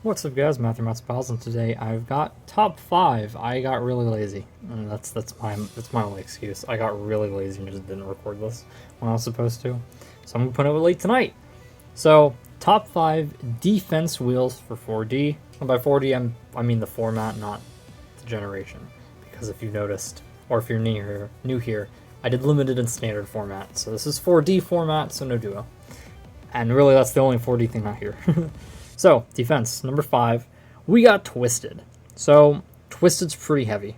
What's up, guys? Matthew Matts Pals, and today I've got top 5. I got really lazy, and that's my only excuse. I got really lazy and just didn't record this when I was supposed to, so I'm gonna put it late tonight. So top 5 defense wheels for 4D. And by 4D, I mean the format, not the generation, because if you noticed, or if you're new here, I did limited and standard format. So this is 4D format, so no duo. And really, that's the only 4D thing out here. So, defense, number 5, we got Twisted. So, Twisted's pretty heavy.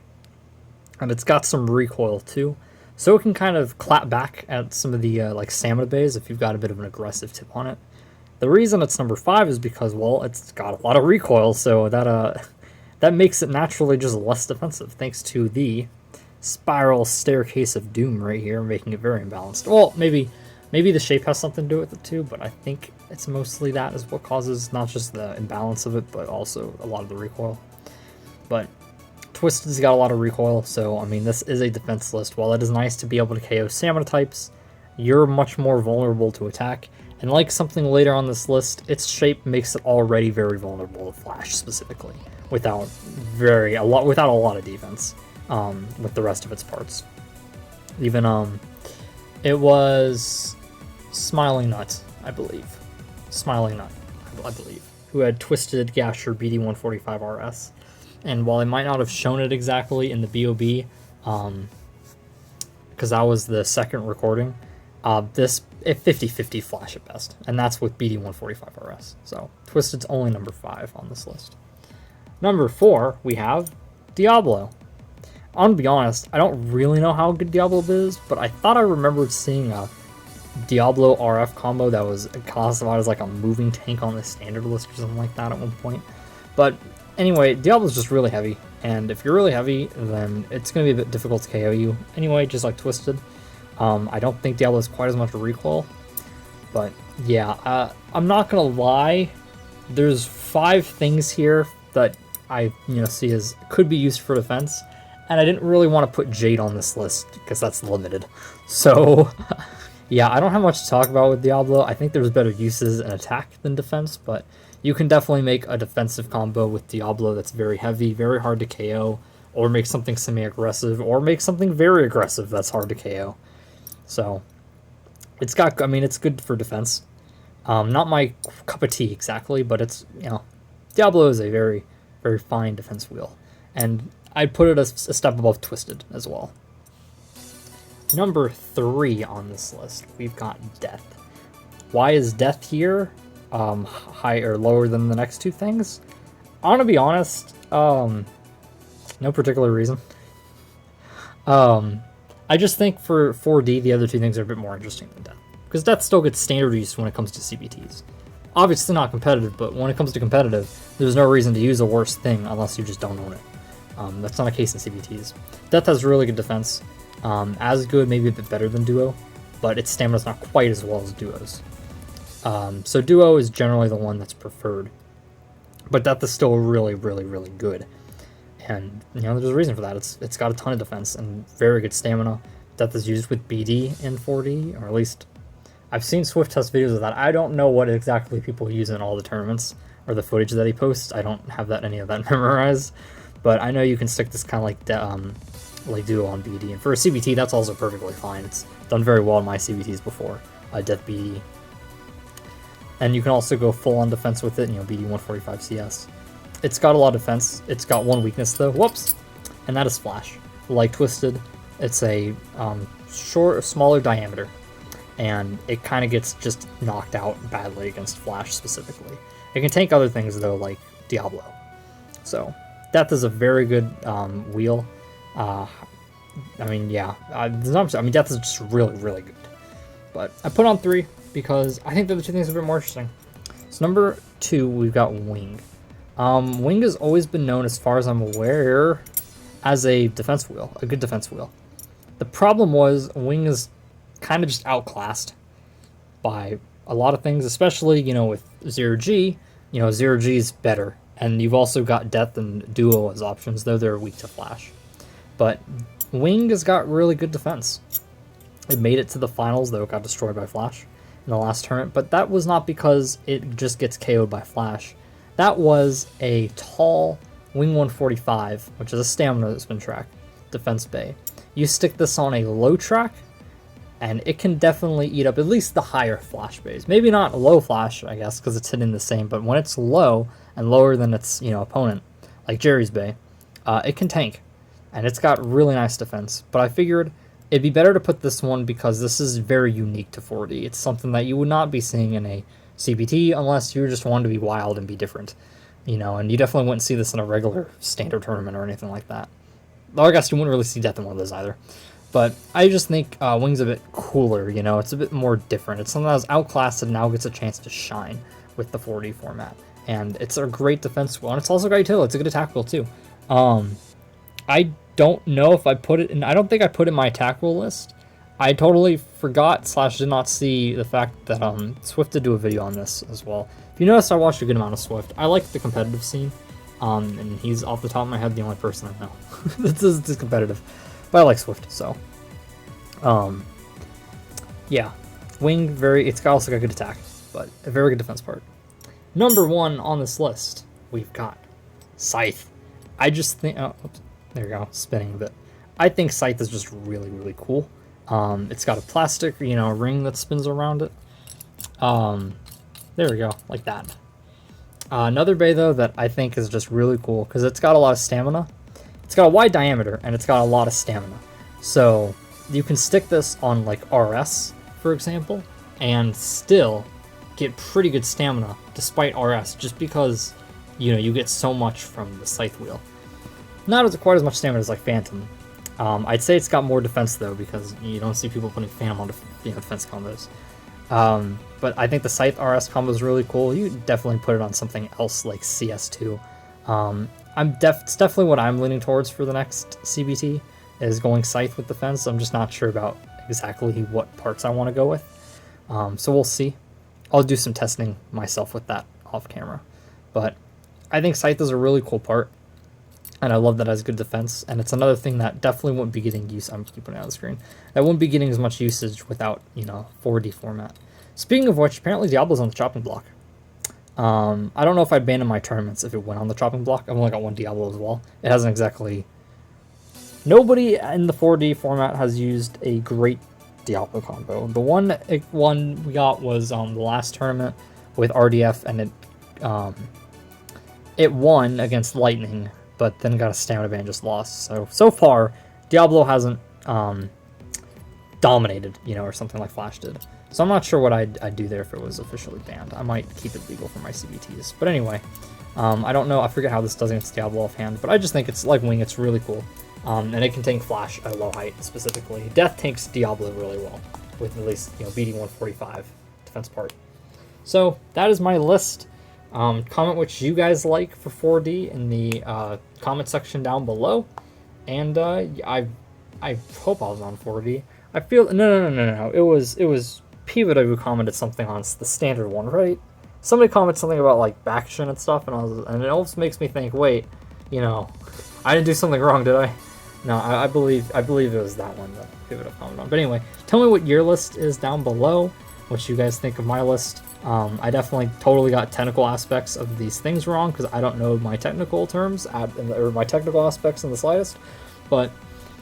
And it's got some recoil, too. So it can kind of clap back at some of the, stamina bays if you've got a bit of an aggressive tip on it. The reason it's number 5 is because, well, it's got a lot of recoil, so that makes it naturally just less defensive, thanks to the spiral staircase of doom right here, making it very imbalanced. Well, maybe the shape has something to do with it too, but I think it's mostly that is what causes not just the imbalance of it, but also a lot of the recoil. But Twisted's got a lot of recoil, so I mean, this is a defense list. While it is nice to be able to KO stamina types, you're much more vulnerable to attack. And like something later on this list, its shape makes it already very vulnerable to flash specifically, without a lot of defense with the rest of its parts. Even it was Smiling Nut, I believe. Smiling Nut, I believe, who had Twisted Gasher BD145 RS. And while I might not have shown it exactly in the BOB, because that was the second recording, this 50-50 flash at best. And that's with BD145 RS. So Twisted's only number 5 on this list. Number 4, we have Diablo. I'm gonna be honest, I don't really know how good Diablo is, but I thought I remembered seeing a Diablo RF combo that was classified as like a moving tank on the standard list or something like that at one point. But anyway, Diablo's just really heavy, and if you're really heavy, then it's going to be a bit difficult to KO you. Anyway, just like Twisted. I don't think Diablo has quite as much recoil, but yeah, I'm not going to lie, there's 5 things here that I see as could be used for defense, and I didn't really want to put Jade on this list because that's limited. So yeah, I don't have much to talk about with Diablo. I think there's better uses in attack than defense, but you can definitely make a defensive combo with Diablo that's very heavy, very hard to KO, or make something semi-aggressive, or make something very aggressive that's hard to KO. So it's good for defense. Not my cup of tea exactly, but it's, Diablo is a very, very fine defense wheel. And I'd put it a step above Twisted as well. Number 3 on this list, we've got Death. Why is Death here higher or lower than the next 2 things? I want to be honest, no particular reason. I just think for 4D, the other 2 things are a bit more interesting than Death. Because Death still gets standard use when it comes to CBTs. Obviously not competitive, but when it comes to competitive, there's no reason to use a worse thing unless you just don't own it. That's not a case in CBTs. Death has really good defense. As good, maybe a bit better than Duo, but its stamina's not quite as well as Duo's. So Duo is generally the one that's preferred. But Death is still really, really, really good. And, there's a reason for that. It's got a ton of defense and very good stamina. Death is used with BD in 4D, or at least I've seen Swift test videos of that. I don't know what exactly people use in all the tournaments, or the footage that he posts. I don't have any of that memorized. But I know you can stick this kind of like Duo on BD, and for a CBT that's also perfectly fine. It's done very well in my CBTs before, Death BD. And you can also go full on defense with it, BD 145 CS. It's got a lot of defense. It's got one weakness though, whoops, and that is Flash. Like Twisted, it's a smaller diameter, and it kind of gets just knocked out badly against Flash specifically. It can tank other things though, like Diablo. So Death is a very good wheel. Death is just really, really good. But I put on 3 because I think the other 2 things are a bit more interesting. So number 2, we've got Wing. Wing has always been known, as far as I'm aware, as a defense wheel, a good defense wheel. The problem was Wing is kind of just outclassed by a lot of things, especially, with 0G. 0G is better. And you've also got Death and Duo as options, though they're weak to Flash. But Wing has got really good defense. It made it to the finals, though it got destroyed by Flash in the last tournament. But that was not because it just gets KO'd by Flash. That was a tall Wing 145, which is a stamina that's been tracked, defense bay. You stick this on a low track, and it can definitely eat up at least the higher flash bays. Maybe not low flash, I guess, because it's hitting the same, but when it's low and lower than its opponent, like Jerry's bay, it can tank, and it's got really nice defense. But I figured it'd be better to put this one because this is very unique to 4D. It's something that you would not be seeing in a CBT unless you just wanted to be wild and be different, and you definitely wouldn't see this in a regular standard tournament or anything like that. Though I guess you wouldn't really see death in one of those either. But I just think Wing's a bit cooler, it's a bit more different. It's something that was outclassed and now gets a chance to shine with the 4D format. And it's a great defense wheel, and it's also great too. It's a good attack wheel too. I don't know if I put it in, I don't think I put it in my attack wheel list. I totally forgot / did not see the fact that Swift did do a video on this as well. If you notice, I watched a good amount of Swift. I like the competitive scene, and he's off the top of my head the only person I know that's competitive. But I like Swift, so yeah, Wing it's also got good attack, but a very good defense part. Number 1 on this list, we've got Scythe. I just think, oops, there you go, spinning a bit. I think Scythe is just really, really cool. It's got a plastic, ring that spins around it. There we go, like that. Another bay, though, that I think is just really cool, because it's got a lot of stamina. It's got a wide diameter, and it's got a lot of stamina. So, you can stick this on, like, RS, for example, and still get pretty good stamina, despite RS, just because, you get so much from the Scythe wheel. Not quite as much stamina as, like, Phantom. I'd say it's got more defense, though, because you don't see people putting Phantom on defense combos. But I think the Scythe RS combo is really cool. You definitely put it on something else like CS2. It's definitely what I'm leaning towards for the next CBT, is going Scythe with defense. I'm just not sure about exactly what parts I want to go with. So we'll see. I'll do some testing myself with that off camera. But I think Scythe is a really cool part, and I love that it has good defense, and it's another thing that definitely wouldn't be getting use. I'm keeping it on the screen. That wouldn't be getting as much usage without 4D format. Speaking of which, apparently Diablo's on the chopping block. I don't know if I'd ban in my tournaments if it went on the chopping block. I've only got one Diablo as well. It hasn't exactly. Nobody in the 4D format has used a great Diablo combo. The one we got was the last tournament with RDF, and it won against Lightning, but then got a stamina ban, just lost. So far, Diablo hasn't dominated, or something like Flash did. So I'm not sure what I'd do there if it was officially banned. I might keep it legal for my CBTs. But anyway, I don't know. I forget how this does against Diablo offhand, but I just think it's like Wing. It's really cool. And it can tank Flash at low height specifically. Death tanks Diablo really well with at least BD 145 defense part. So that is my list. Comment what you guys like for 4D in the comment section down below. And I hope I was on 4D. I feel no. It was Pivot who commented something on the standard one, right? Somebody commented something about like Baction and stuff, and it almost makes me think, wait, I didn't do something wrong, did I? No, I believe it was that one that Pivot commented on. But anyway, tell me what your list is down below. What you guys think of my list. I definitely totally got technical aspects of these things wrong because I don't know my technical terms or my technical aspects in the slightest. But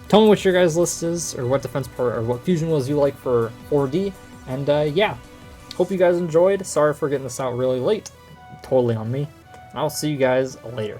tell me what your guys' list is, or what defense part, or what fusion wheels you like for 4D. And yeah, hope you guys enjoyed. Sorry for getting this out really late. Totally on me. And I'll see you guys later.